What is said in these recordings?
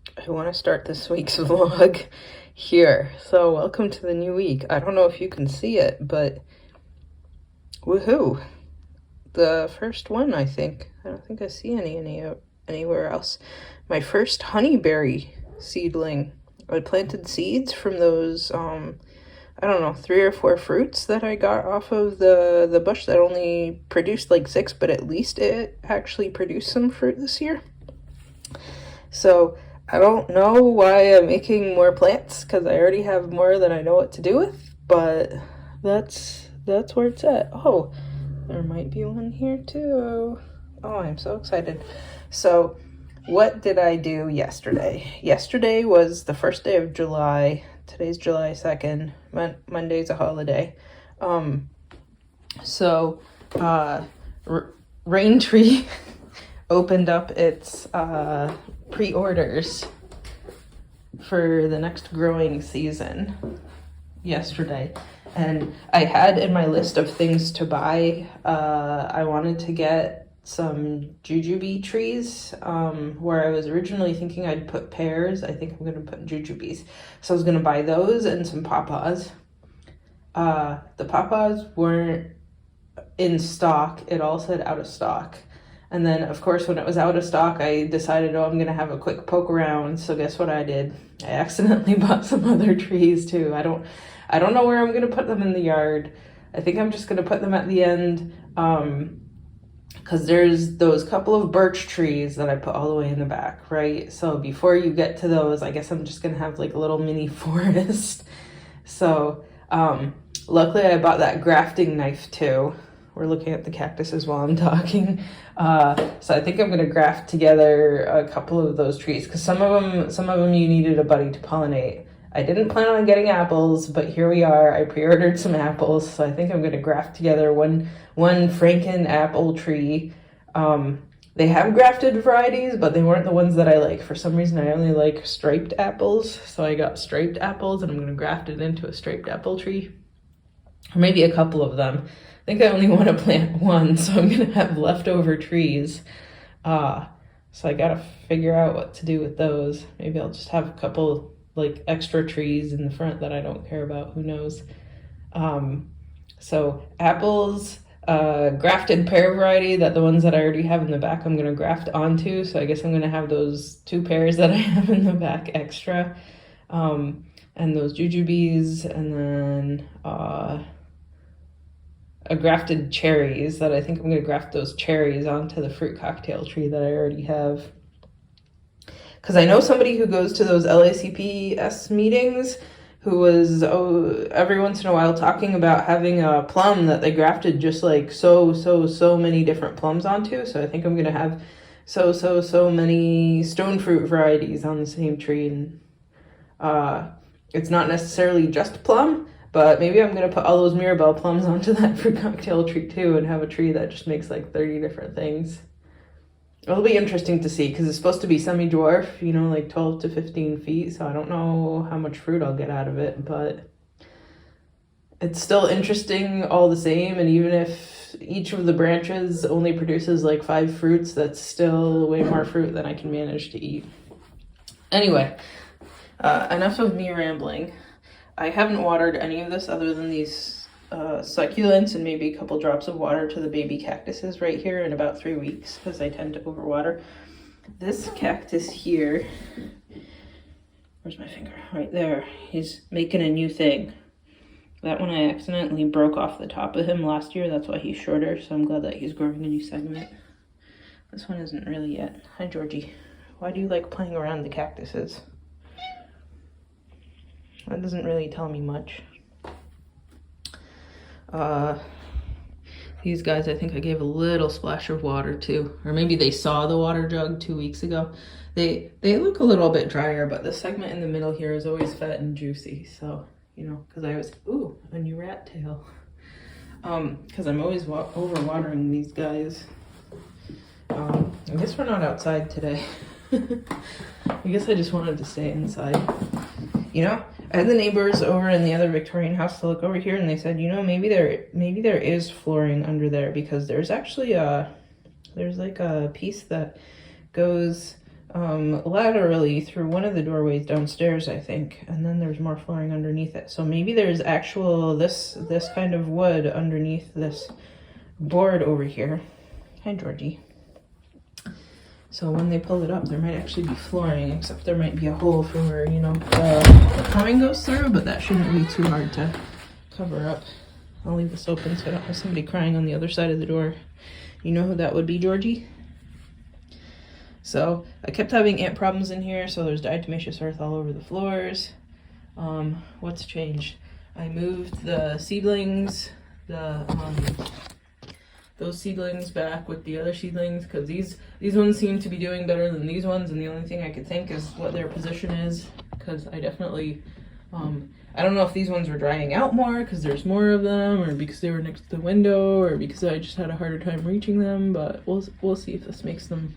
I want to start this week's vlog here. So welcome to the new week. I don't know if you can see it, but woohoo. The first one, I think. I don't think I see anywhere else. My first honeyberry seedling. I planted seeds from those, I don't know, 3 or 4 fruits that I got off of the bush that only produced like 6, but at least it actually produced some fruit this year. So I don't know why I'm making more plants, because I already have more than I know what to do with, but that's where it's at. Oh, there might be one here too. Oh, I'm so excited. So what did I do yesterday? Yesterday was the first day of July. Today's July 2nd. Monday's a holiday. Rain Tree opened up its pre-orders for the next growing season yesterday, and I had in my list of things to buy, I wanted to get some jujube trees, where I was originally thinking I'd put pears. I think I'm going to put jujubes, so I was going to buy those and some pawpaws. The pawpaws weren't in stock. It all said out of stock. And then, of course, when it was out of stock, I decided, oh, I'm going to have a quick poke around. So guess what I did? I accidentally bought some other trees, too. I don't know where I'm going to put them in the yard. I think I'm just going to put them at the end, because there's those couple of birch trees that I put all the way in the back, right? So before you get to those, I guess I'm just going to have like a little mini forest. So luckily, I bought that grafting knife, too. We're looking at the cactuses while I'm talking. So I think I'm gonna graft together a couple of those trees, because some of them you needed a buddy to pollinate. I didn't plan on getting apples, but here we are. I pre-ordered some apples, so I think I'm gonna graft together one Franken apple tree. They have grafted varieties, but they weren't the ones that I like. For some reason, I only like striped apples, so I got striped apples, and I'm gonna graft it into a striped apple tree, or maybe a couple of them. I think I only want to plant one, so I'm going to have leftover trees. So I got to figure out what to do with those. Maybe I'll just have a couple like extra trees in the front that I don't care about. Who knows? So apples, grafted pear variety, that the ones that I already have in the back I'm going to graft onto. So I guess I'm going to have those 2 pears that I have in the back extra. And those jujubes, and then grafted cherries that I think I'm going to graft those cherries onto the fruit cocktail tree that I already have. Because I know somebody who goes to those LACPS meetings who was every once in a while talking about having a plum that they grafted just like so many different plums onto. So I think I'm going to have so many stone fruit varieties on the same tree. And it's not necessarily just plum, but maybe I'm going to put all those Mirabelle plums onto that fruit cocktail tree too, and have a tree that just makes like 30 different things. It'll be interesting to see, because it's supposed to be semi-dwarf, you know, like 12 to 15 feet, so I don't know how much fruit I'll get out of it, but it's still interesting all the same. And even if each of the branches only produces like 5 fruits, that's still way more fruit than I can manage to eat. Anyway, enough of me rambling. I haven't watered any of this other than these succulents and maybe a couple drops of water to the baby cactuses right here in about 3 weeks, because I tend to overwater. This cactus here, where's my finger? Right there. He's making a new thing. That one I accidentally broke off the top of him last year. That's why he's shorter, so I'm glad that he's growing a new segment. This one isn't really yet. Hi, Georgie. Why do you like playing around the cactuses? That doesn't really tell me much. These guys, I think I gave a little splash of water to, or maybe they saw the water jug 2 weeks ago. They look a little bit drier, but the segment in the middle here is always fat and juicy. So, you know, because I was, ooh, a new rat tail. Because I'm always overwatering these guys. I guess we're not outside today. I guess I just wanted to stay inside. You know, I had the neighbors over in the other Victorian house to look over here, and they said, you know, maybe there is flooring under there, because there's actually there's like a piece that goes laterally through one of the doorways downstairs, I think, and then there's more flooring underneath it. So maybe there's actual this kind of wood underneath this board over here. Hi, Georgie. So when they pull it up, there might actually be flooring, except there might be a hole for where, you know, the plumbing goes through, but that shouldn't be too hard to cover up. I'll leave this open so I don't have somebody crying on the other side of the door. You know who that would be, Georgie? So I kept having ant problems in here, so there's diatomaceous earth all over the floors. What's changed? I moved the seedlings, those seedlings back with the other seedlings, because these ones seem to be doing better than these ones, and the only thing I could think is what their position is, because I definitely, I don't know if these ones were drying out more because there's more of them, or because they were next to the window, or because I just had a harder time reaching them, but we'll see if this makes them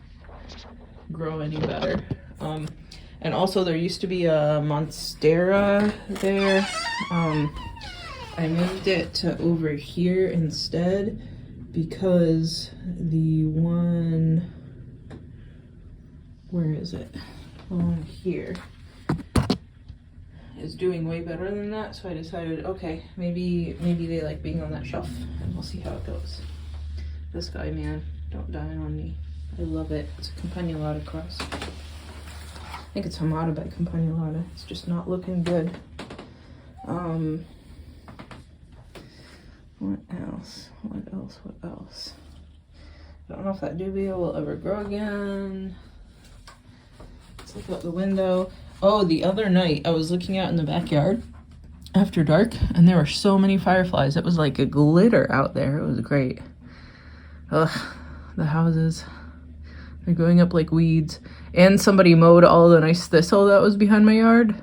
grow any better. And also there used to be a monstera there. I moved it to over here instead because the one, where is it? On here is doing way better than that, so I decided, okay, maybe they like being on that shelf, and we'll see how it goes. This guy, man, don't die on me. I love it. It's a Campanulata cross. I think it's Hamada by Campanulata. It's just not looking good. What else? What else? I don't know if that dubia will ever grow again. Let's look out the window. Oh, the other night I was looking out in the backyard after dark, and there were so many fireflies. It was like a glitter out there. It was great. Ugh, the houses. They're going up like weeds. And somebody mowed all the nice thistle that was behind my yard.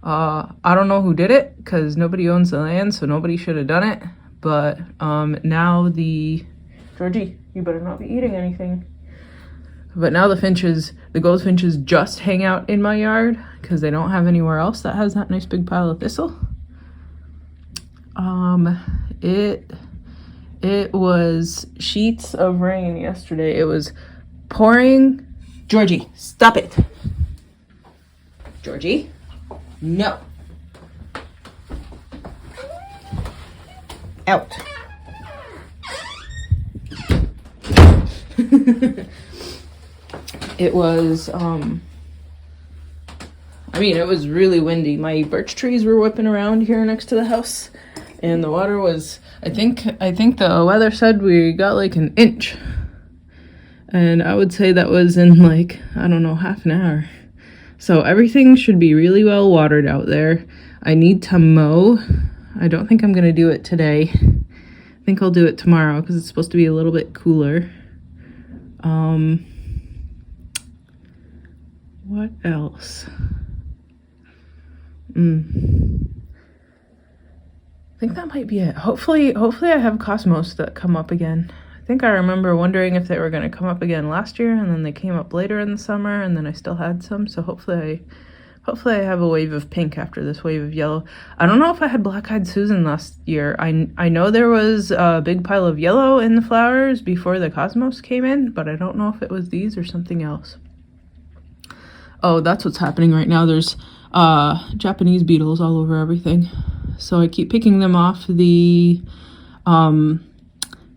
I don't know who did it, because nobody owns the land, so nobody should have done it. But now Georgie, you better not be eating anything. But now the goldfinches just hang out in my yard because they don't have anywhere else that has that nice big pile of thistle. It was sheets of rain yesterday. It was pouring. Georgie, stop it. Georgie, no. Out. It was, it was really windy. My birch trees were whipping around here next to the house, and the water was, I think the weather said we got like an inch. And I would say that was in like, I don't know, half an hour. So everything should be really well watered out there. I need to mow. I don't think I'm gonna do it today. I think I'll do it tomorrow because it's supposed to be a little bit cooler. What else? I think that might be it. Hopefully I have cosmos that come up again. I think I remember wondering if they were going to come up again last year, and then they came up later in the summer, and then I still had some. So hopefully I have a wave of pink after this wave of yellow. I don't know if I had black-eyed Susan last year. I know there was a big pile of yellow in the flowers before the cosmos came in, but I don't know if it was these or something else. Oh, that's what's happening right now. There's Japanese beetles all over everything. So I keep picking them off the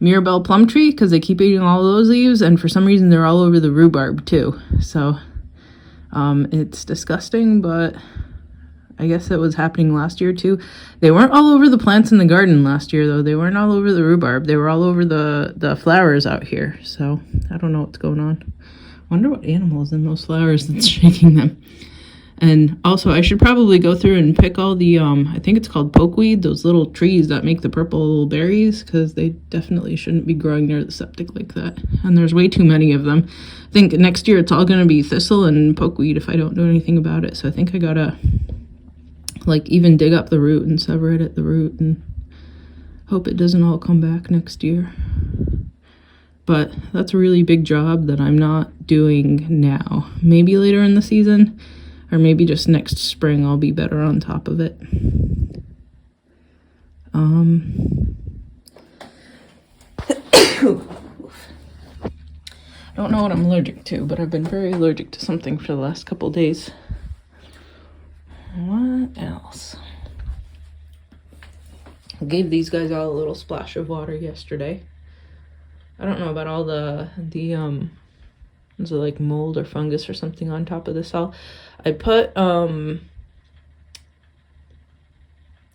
Mirabelle plum tree because they keep eating all those leaves, and for some reason they're all over the rhubarb too. So it's disgusting, but I guess it was happening last year too. They weren't all over the plants in the garden last year though. They weren't all over the rhubarb. They were all over the flowers out here. So I don't know what's going on. Wonder what animal is in those flowers that's shaking them. And also I should probably go through and pick all the I think it's called pokeweed, those little trees that make the purple berries, because they definitely shouldn't be growing near the septic like that. And there's way too many of them. I think next year it's all going to be thistle and pokeweed if I don't do anything about it. So I think I gotta like even dig up the root and sever it at the root and hope it doesn't all come back next year. But that's a really big job that I'm not doing now. Maybe later in the season, or maybe just next spring I'll be better on top of it. I don't know what I'm allergic to, but I've been very allergic to something for the last couple days. What else? I gave these guys all a little splash of water yesterday. I don't know about all the is it like mold or fungus or something on top of this all. I put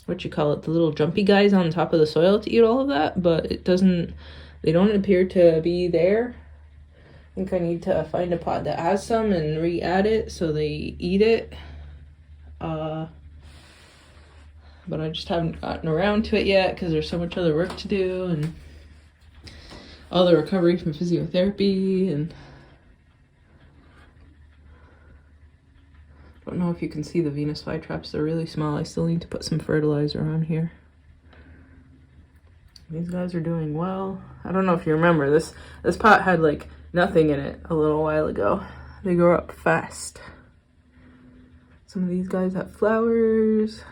what you call it, the little jumpy guys on top of the soil to eat all of that, but they don't appear to be there. I think I need to find a pot that has some and re-add it so they eat it. But I just haven't gotten around to it yet because there's so much other work to do and all the recovery from physiotherapy, and I don't know if you can see the Venus flytraps. They're really small. I still need to put some fertilizer on here. These guys are doing well. I don't know if you remember this pot had like nothing in it a little while ago. They grow up fast. Some of these guys have flowers.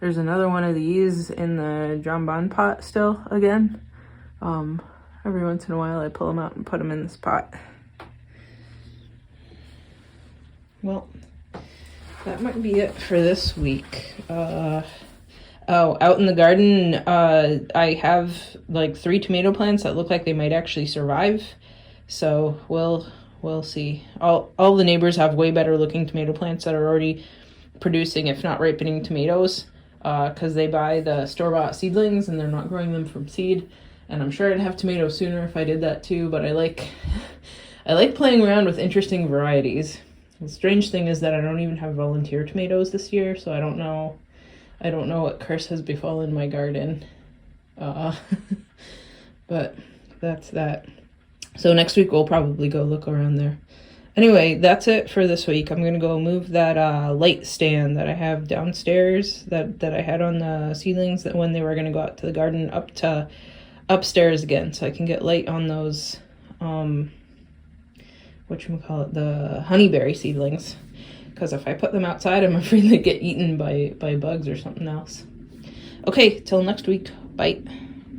There's another one of these in the jambon pot still again. Every once in a while I pull them out and put them in this pot. Well, that might be it for this week. Oh, out in the garden, I have like 3 tomato plants that look like they might actually survive. So we'll see. All the neighbors have way better looking tomato plants that are already producing, if not ripening, tomatoes, because they buy the store-bought seedlings and they're not growing them from seed. And I'm sure I'd have tomatoes sooner if I did that too, but I like playing around with interesting varieties. The strange thing is that I don't even have volunteer tomatoes this year, so I don't know what curse has befallen my garden. But that's that. So next week we'll probably go look around there. Anyway, that's it for this week. I'm gonna go move that light stand that I have downstairs that I had on the ceilings that when they were gonna go out to the garden up to upstairs again, so I can get light on those whatchamacallit, the honeyberry seedlings, because if I put them outside I'm afraid they get eaten by bugs or something else. Okay, till next week. Bye.